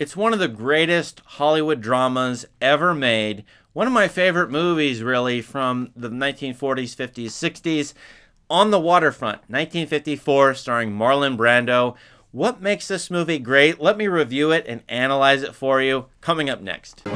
It's one of the greatest Hollywood dramas ever made. One of my favorite movies, really, from the 1940s, 50s, 60s. On the Waterfront, 1954, starring Marlon Brando. What makes this movie great? Let me review it and analyze it for you, coming up next.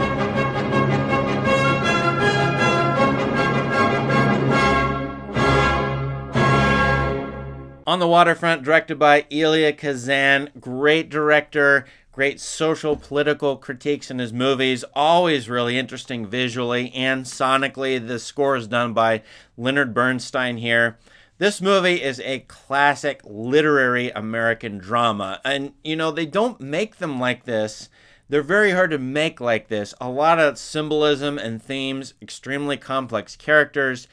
On the Waterfront, directed by Elia Kazan. Great director, great social political critiques in his movies. Always really interesting visually and sonically. The score is done by Leonard Bernstein here. This movie is a classic literary American drama. And, you know, they don't make them like this. They're very hard to make like this. A lot of symbolism and themes, extremely complex characters.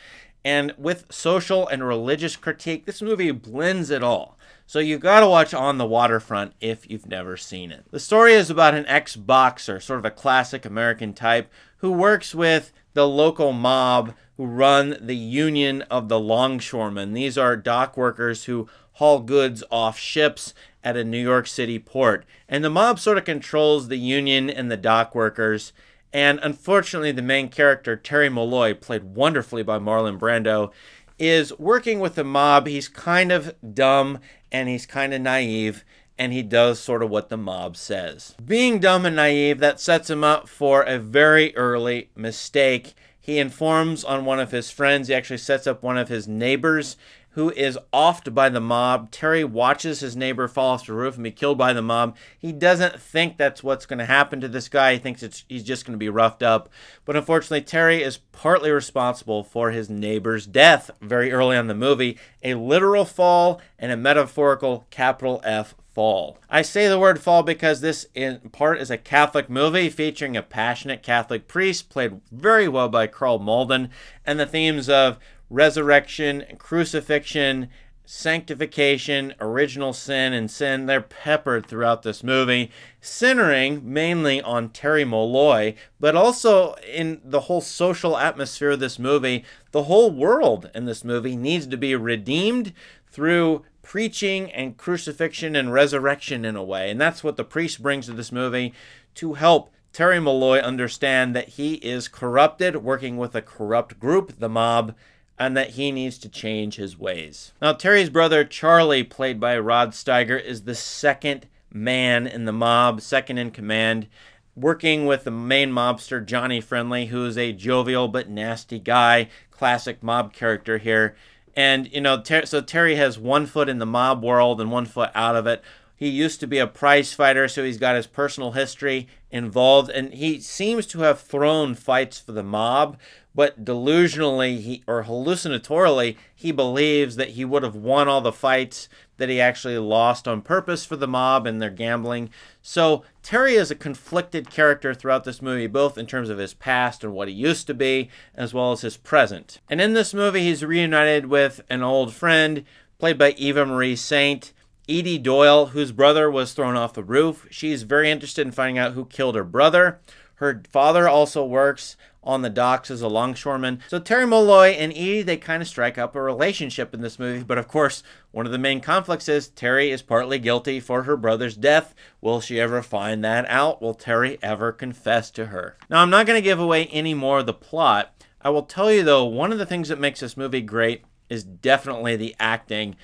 And with social and religious critique, this movie blends it all. So you gotta watch On the Waterfront if you've never seen it. The story is about an ex-boxer, sort of a classic American type, who works with the local mob who run the Union of the Longshoremen. These are dock workers who haul goods off ships at a New York City port. And the mob sort of controls the union and the dock workers. And unfortunately, the main character, Terry Molloy, played wonderfully by Marlon Brando, is working with the mob. He's kind of dumb and he's kind of naive, and he does sort of what the mob says. Being dumb and naive, that sets him up for a very early mistake. He informs on one of his friends. He actually sets up one of his neighbors who is offed by the mob. Terry watches his neighbor fall off the roof and be killed by the mob. He doesn't think that's what's going to happen to this guy. He thinks he's just going to be roughed up. But unfortunately, Terry is partly responsible for his neighbor's death very early on in the movie. A literal fall and a metaphorical capital F fall. I say the word fall because this in part is a Catholic movie featuring a passionate Catholic priest played very well by Karl Malden, and the themes of resurrection, crucifixion, sanctification, original sin, and sin, they're peppered throughout this movie, centering mainly on Terry Molloy, but also in the whole social atmosphere of this movie. The whole world in this movie needs to be redeemed through preaching and crucifixion and resurrection in a way. And that's what the priest brings to this movie to help Terry Molloy understand that he is corrupted, working with a corrupt group, the mob, and that he needs to change his ways. Now, Terry's brother, Charlie, played by Rod Steiger, is the second man in the mob, second in command, working with the main mobster, Johnny Friendly, who is a jovial but nasty guy, classic mob character here. And, you know, so Terry has one foot in the mob world and one foot out of it. He used to be a prize fighter, so he's got his personal history involved, and he seems to have thrown fights for the mob, but delusionally or hallucinatorily, he believes that he would have won all the fights that he actually lost on purpose for the mob and their gambling. So Terry is a conflicted character throughout this movie, both in terms of his past and what he used to be, as well as his present. And in this movie, he's reunited with an old friend, played by Eva Marie Saint, Edie Doyle, whose brother was thrown off the roof. She's very interested in finding out who killed her brother. Her father also works on the docks as a longshoreman. So Terry Molloy and Edie, they kind of strike up a relationship in this movie. But of course, one of the main conflicts is Terry is partly guilty for her brother's death. Will she ever find that out? Will Terry ever confess to her? Now, I'm not going to give away any more of the plot. I will tell you, though, one of the things that makes this movie great is definitely the acting.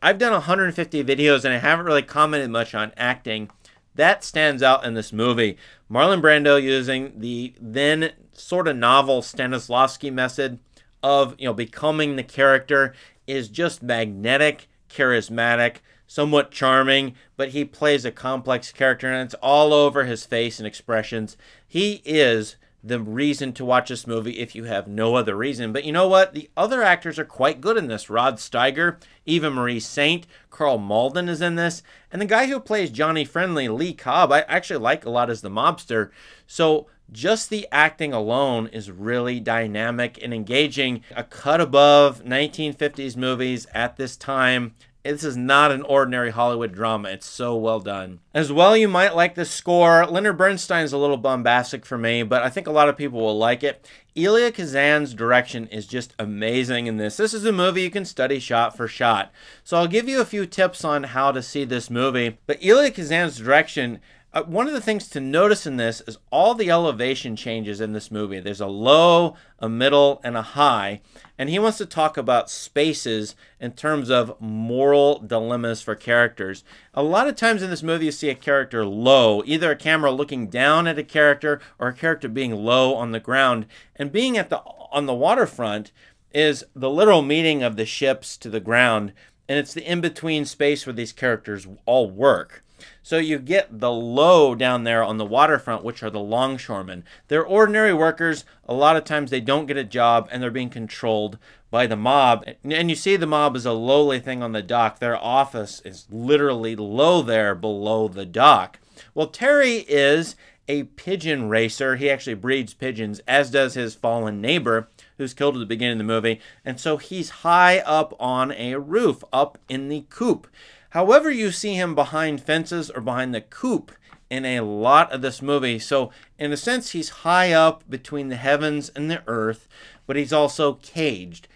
I've done 150 videos and I haven't really commented much on acting. That stands out in this movie. Marlon Brando using the then sort of novel Stanislavski method of, you know, becoming the character is just magnetic, charismatic, somewhat charming, but he plays a complex character and it's all over his face and expressions. He is the reason to watch this movie if you have no other reason. But you know what? The other actors are quite good in this. Rod Steiger, Eva Marie Saint, Karl Malden is in this. And the guy who plays Johnny Friendly, Lee Cobb, I actually like a lot as the mobster. So just the acting alone is really dynamic and engaging. A cut above 1950s movies at this time. This is not an ordinary Hollywood drama. It's so well done. As well, you might like the score. Leonard Bernstein is a little bombastic for me, but I think a lot of people will like it. Elia Kazan's direction is just amazing in this. This is a movie you can study shot for shot. So I'll give you a few tips on how to see this movie. But Elia Kazan's direction, One of the things to notice in this is all the elevation changes in this movie. There's a low, a middle, and a high. And he wants to talk about spaces in terms of moral dilemmas for characters. A lot of times in this movie you see a character low, either a camera looking down at a character or a character being low on the ground. And being on the waterfront is the literal meeting of the ships to the ground. And it's the in-between space where these characters all work. So you get the low down there on the waterfront, which are the longshoremen. They're ordinary workers. A lot of times they don't get a job and they're being controlled by the mob. And you see the mob as a lowly thing on the dock. Their office is literally low there below the dock. Well, Terry is a pigeon racer. He actually breeds pigeons, as does his fallen neighbor, who's killed at the beginning of the movie. And so he's high up on a roof, up in the coop. However, you see him behind fences or behind the coop in a lot of this movie. So, in a sense, he's high up between the heavens and the earth, but he's also caged.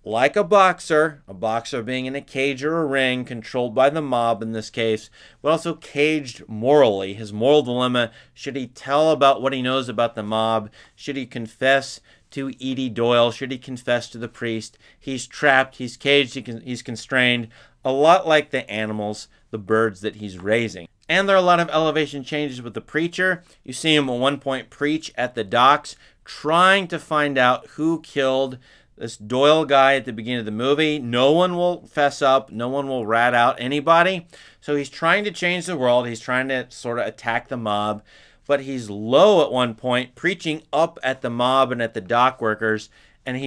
Like a boxer being in a cage or a ring, controlled by the mob in this case, but also caged morally. His moral dilemma: should he tell about what he knows about the mob? Should he confess to Edie Doyle? Should he confess to the priest? He's trapped, he's caged, he's constrained. A lot like the animals, the birds that he's raising. And there are a lot of elevation changes with the preacher. You see him at one point preach at the docks, trying to find out who killed this Doyle guy at the beginning of the movie. No one will fess up. No one will rat out anybody. So he's trying to change the world. He's trying to sort of attack the mob. But he's low at one point, preaching up at the mob and at the dock workers. And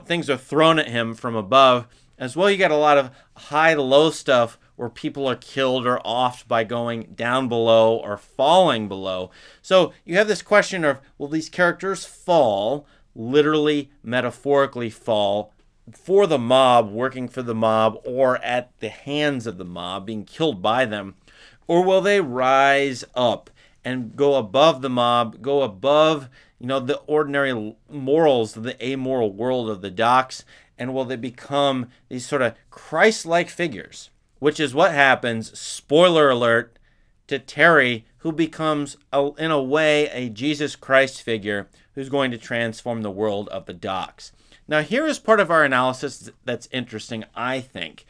things are thrown at him from above. As well, you got a lot of high-low stuff where people are killed or offed by going down below or falling below. So you have this question of, will these characters fall, literally, metaphorically fall, for the mob, working for the mob, or at the hands of the mob, being killed by them? Or will they rise up and go above the mob, go above, the ordinary morals, the amoral world of the docks, and will they become these sort of Christ-like figures? Which is what happens, spoiler alert, to Terry, who becomes, in a way, a Jesus Christ figure who's going to transform the world of the docks. Now, here is part of our analysis that's interesting, I think.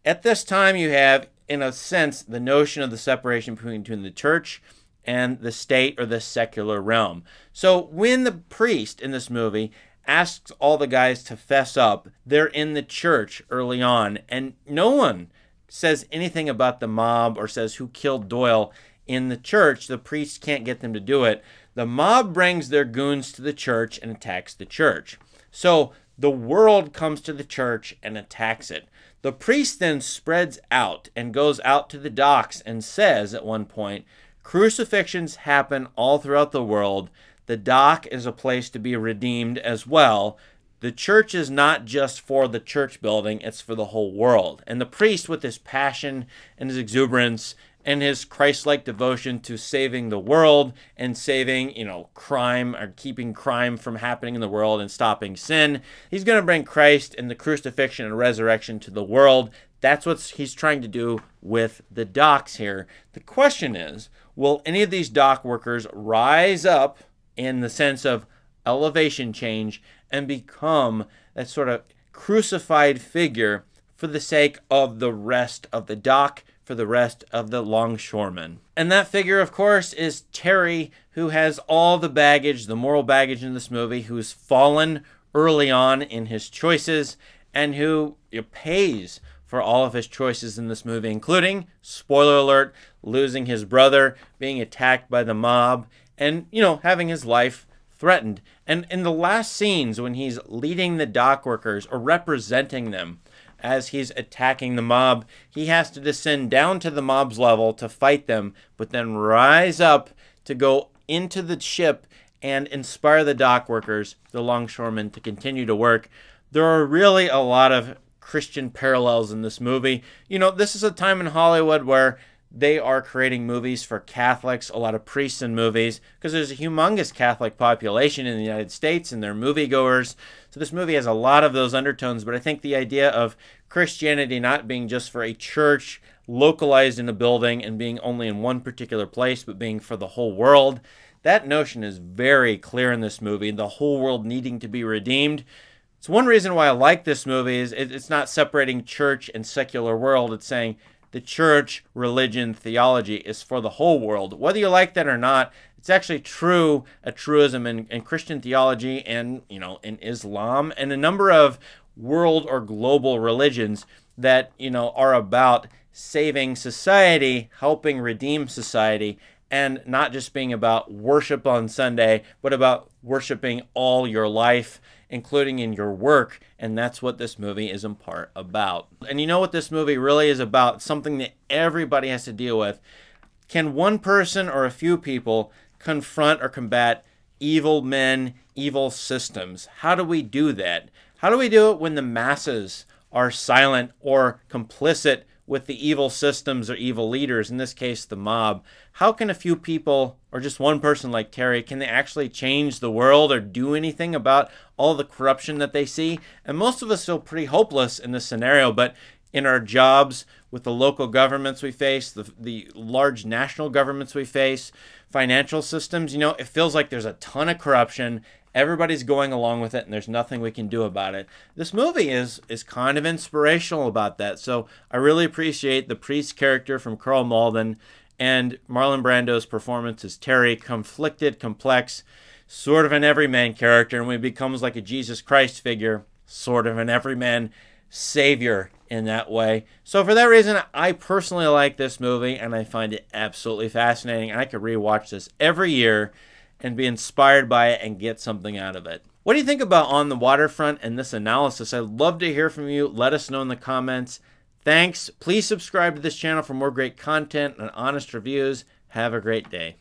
At this time, you have, in a sense, the notion of the separation between the church and the state or the secular realm. So when the priest in this movie asks all the guys to fess up, they're in the church early on, and no one says anything about the mob or says who killed Doyle in the church. The priest can't get them to do it. The mob brings their goons to the church and attacks the church. So the world comes to the church and attacks it. The priest then spreads out and goes out to the docks and says at one point, crucifixions happen all throughout the world. The dock is a place to be redeemed as well. The church is not just for the church building, it's for the whole world. And the priest, with his passion and his exuberance and his Christ-like devotion to saving the world and saving, crime, or keeping crime from happening in the world and stopping sin, he's going to bring Christ and the crucifixion and resurrection to the world. That's what he's trying to do with the docks here. The question is, will any of these dock workers rise up in the sense of elevation change and become that sort of crucified figure for the sake of the rest of the dock, for the rest of the longshoremen? And that figure, of course, is Terry, who has all the baggage, the moral baggage in this movie, who's fallen early on in his choices and who pays for all of his choices in this movie, including, spoiler alert, losing his brother, being attacked by the mob, and, having his life threatened. And in the last scenes, when he's leading the dock workers or representing them as he's attacking the mob, he has to descend down to the mob's level to fight them, but then rise up to go into the ship and inspire the dock workers, the longshoremen, to continue to work. There are really a lot of Christian parallels in this movie. This is a time in Hollywood where they are creating movies for Catholics, a lot of priests in movies, because there's a humongous Catholic population in the United States and they're moviegoers. So this movie has a lot of those undertones, but I think the idea of Christianity not being just for a church localized in a building and being only in one particular place, but being for the whole world. That notion is very clear in this movie, the whole world needing to be redeemed. It's one reason why I like this movie is it's not separating church and secular world. It's saying the church, religion, theology is for the whole world. Whether you like that or not, it's actually a truism in Christian theology and, in Islam and a number of world or global religions that, are about saving society, helping redeem society, and not just being about worship on Sunday, but about worshiping all your life, including in your work. And that's what this movie is in part about. And you know what this movie really is about? Something that everybody has to deal with. Can one person or a few people confront or combat evil men, evil systems? How do we do that? How do we do it when the masses are silent or complicit with the evil systems or evil leaders, in this case, the mob? How can a few people, or just one person like Terry, can they actually change the world or do anything about all the corruption that they see? And most of us feel pretty hopeless in this scenario, but in our jobs, with the local governments we face, the large national governments we face, financial systems, it feels like there's a ton of corruption. Everybody's going along with it, and there's nothing we can do about it. This movie is kind of inspirational about that. So I really appreciate the priest character from Karl Malden and Marlon Brando's performance as Terry, conflicted, complex, sort of an everyman character, and when he becomes like a Jesus Christ figure, sort of an everyman savior in that way. So for that reason, I personally like this movie, and I find it absolutely fascinating. And I could rewatch this every year and be inspired by it and get something out of it. What do you think about On the Waterfront and this analysis? I'd love to hear from you. Let us know in the comments. Thanks. Please subscribe to this channel for more great content and honest reviews. Have a great day.